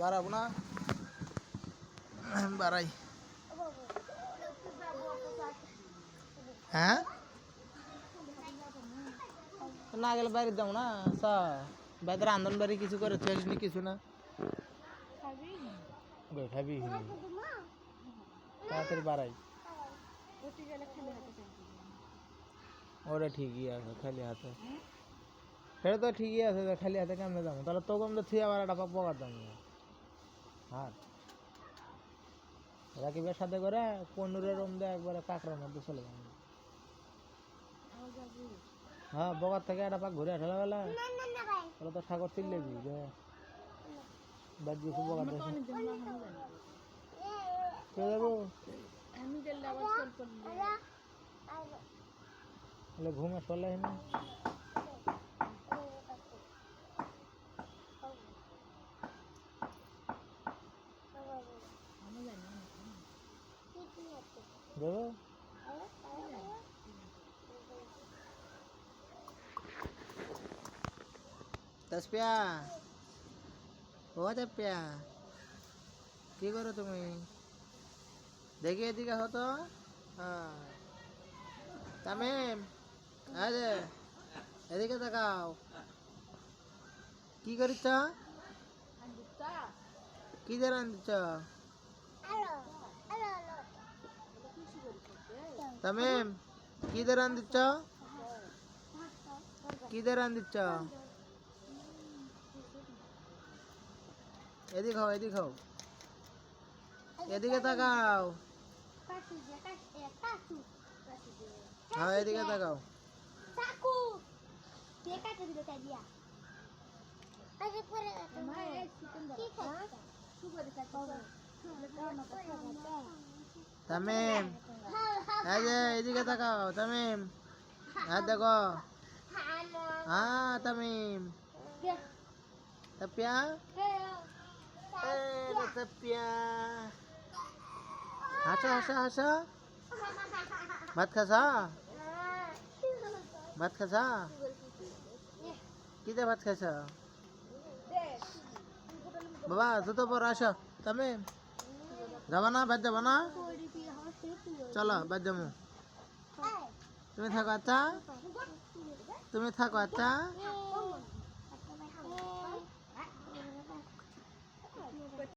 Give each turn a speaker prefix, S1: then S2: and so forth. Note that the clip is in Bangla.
S1: বাড়াবো না, বাড়াই। হ্যাঁ না গেলে বাইরে যাবো না, বাইরে রান্ধন বাড়ি কিছু করে আসিনি, কিছু না খাবি, তাড়াতাড়ি বাড়াই। ওটা ঠিকই আছে, খালি হাতে সেটা তো ঠিকই আছে, খালি হাতে কেমনে যাবো, তাহলে তো কম তো থুয়ে আবার একটা পকার দাম। হ্যাঁ রাকিবের সাথে করে 15 রুম দিয়ে একবারে কাঁকড়ার মধ্যে চলে যাবো। হ্যাঁ বগার থেকে একটা পাক ঘুরে আসলে বেলা তাহলে তো সাগর চিল্লেবি যে বাদ কিছু বগার দেখে যাবো। ঘুম আসলে না দেবো। তাসপিয়া, ও তাসপিয়া, কি করো তুমি? দেখি এদিকে হতো। হ্যাঁ তামিম, আরে এদিকে তাকাও, কি করিস? কি দিয়ে রান্ধিছ? তামিম কি দিয়ে রান্ধিছ? কি দিয়ে রান্ধিছ? এদিকে খাও, এদিকে খাও, এদিকে তাকাও। হ্যাঁ এদিকে তাকাও। তামিম এই যে এদিকে তাকাও, তামিম হ্যাঁ দেখো। হ্যাঁ তামিম, তাপিয়া, তাপিয়া, হাসো হাসো হাসো। ভাত খাসা? ভাত খাসা? কি দিয়ে ভাত খাইছা? বাবা জুতো পর আসো। তামিম যাবা না, বাদ যাবা না? চলো বাদ যাবো। তুমি থাকো, আচ্ছা তুমি থাকো, আচ্ছা।